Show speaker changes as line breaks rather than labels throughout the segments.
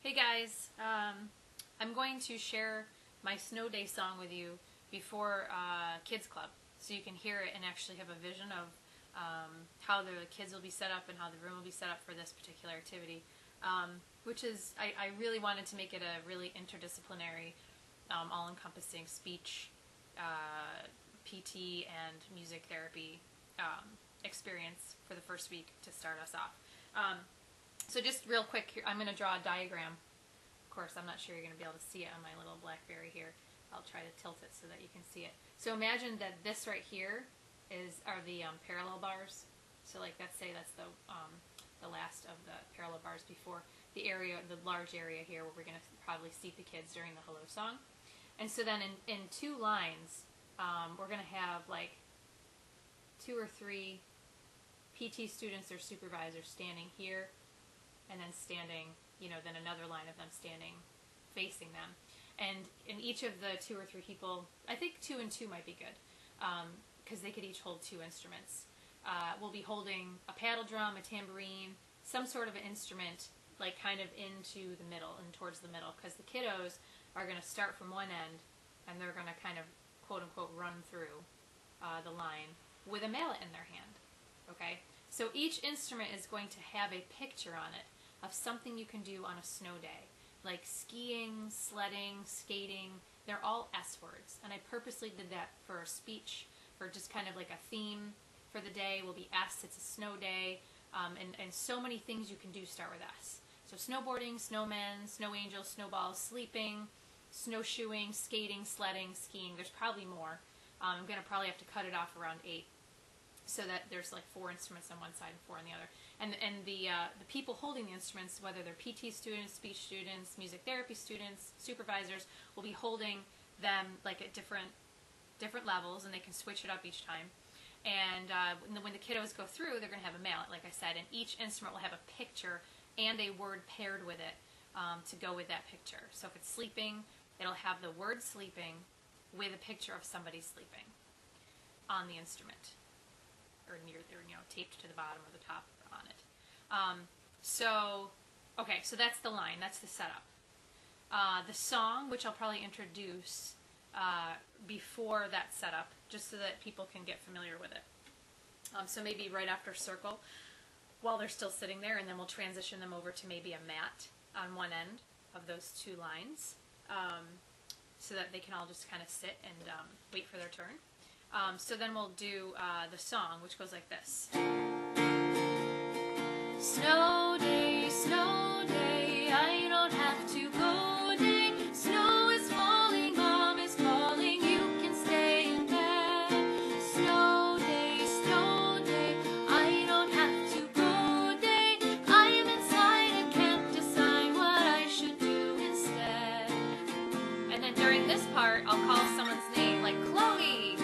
Hey guys, I'm going to share my snow day song with you before Kids Club, so you can hear it and actually have a vision of how the kids will be set up and how the room will be set up for this particular activity, which is, I really wanted to make it a really interdisciplinary, all-encompassing speech, PT, and music therapy experience for the first week to start us off. So just real quick, here, I'm going to draw a diagram. Of course, I'm not sure you're going to be able to see it on my little BlackBerry here. I'll try to tilt it so that you can see it. So imagine that this right here are the parallel bars. So like, let's say that's the last of the parallel bars before the large area here where we're going to probably seat the kids during the hello song. And so then in two lines, we're going to have like 2 or 3 PT students or supervisors standing here, and then standing, then another line of them standing facing them. And in each of the 2 or 3 people, I think 2 and 2 might be good, because they could each hold 2 instruments. We'll be holding a paddle drum, a tambourine, some sort of an instrument, like kind of into the middle and towards the middle, because the kiddos are going to start from one end, and they're going to kind of, quote unquote, run through the line with a mallet in their hand. Okay? So each instrument is going to have a picture on it of something you can do on a snow day, like skiing, sledding, skating. They're all S words, and I purposely did that for a speech, for just kind of like a theme for the day will be S. It's a snow day, and so many things you can do start with S. So snowboarding, snowmen, snow angels, snowballs, sleeping, snowshoeing, skating, sledding, skiing. There's probably more. I'm going to probably have to cut it off around 8. So that there's like 4 instruments on one side and 4 on the other. And the people holding the instruments, whether they're PT students, speech students, music therapy students, supervisors, will be holding them like at different levels, and they can switch it up each time. And when the kiddos go through, they're going to have a mallet, like I said, and each instrument will have a picture and a word paired with it to go with that picture. So if it's sleeping, it'll have the word sleeping with a picture of somebody sleeping on the instrument, or near, taped to the bottom or the top on it. Okay, so that's the line, that's the setup. The song, which I'll probably introduce before that setup, just so that people can get familiar with it. So maybe right after circle, while they're still sitting there, and then we'll transition them over to maybe a mat on one end of those 2 lines, so that they can all just kind of sit and wait for their turn. So then we'll do the song, which goes like this. Snow day, I don't have to go day. Snow is falling, Mom is calling, you can stay in bed. Snow day, I don't have to go day. I am inside and can't decide what I should do instead. And then during this part, I'll call someone's name, like Chloe.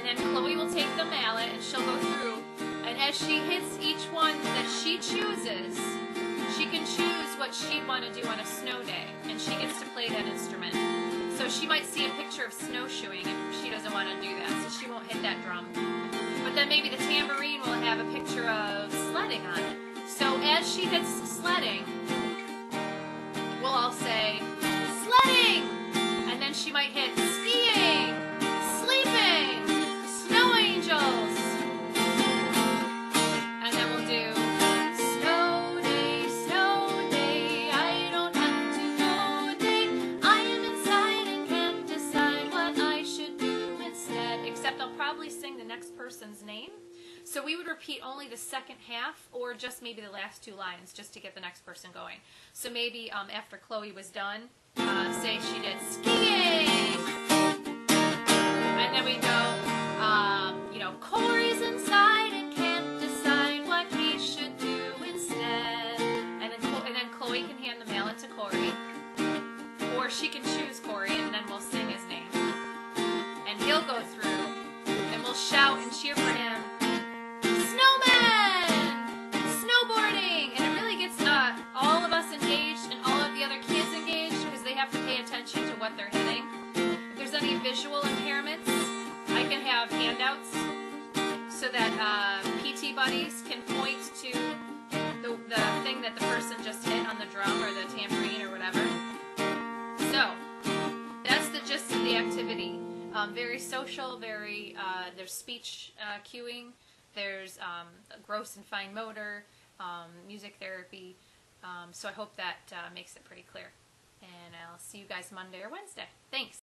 And Chloe will take the mallet and she'll go through, and as she hits each one that she chooses, she can choose what she'd want to do on a snow day, and she gets to play that instrument. So she might see a picture of snowshoeing if she doesn't want to do that, so she won't hit that drum. But then maybe the tambourine will have a picture of sledding on it. So as she hits sledding, we'll all say, sledding! And then she might hit skiing, sleeping, snow angels. And then we'll do snow day, I don't have to go day. I am inside and can't decide what I should do instead. Except I'll probably sing the next person's name. So we would repeat only the second half, or just maybe the last 2 lines, just to get the next person going. So maybe after Chloe was done, say she did skiing. And then we go, Corey's inside and can't decide what he should do instead. And then Chloe can hand the mallet to Corey, or she can choose Corey, and then we'll sing his name. And he'll go through, and we'll shout and cheer for him. Snowmen! Snowboarding! And it really gets all of us engaged and all of the other kids engaged, because they have to pay attention to what they're hitting. If there's any visual impairments, I can have handouts so that PT buddies can point to the thing that the person just hit on the drum or the tambourine. Very social, very, there's speech cueing, there's gross and fine motor, music therapy. So I hope that makes it pretty clear. And I'll see you guys Monday or Wednesday. Thanks.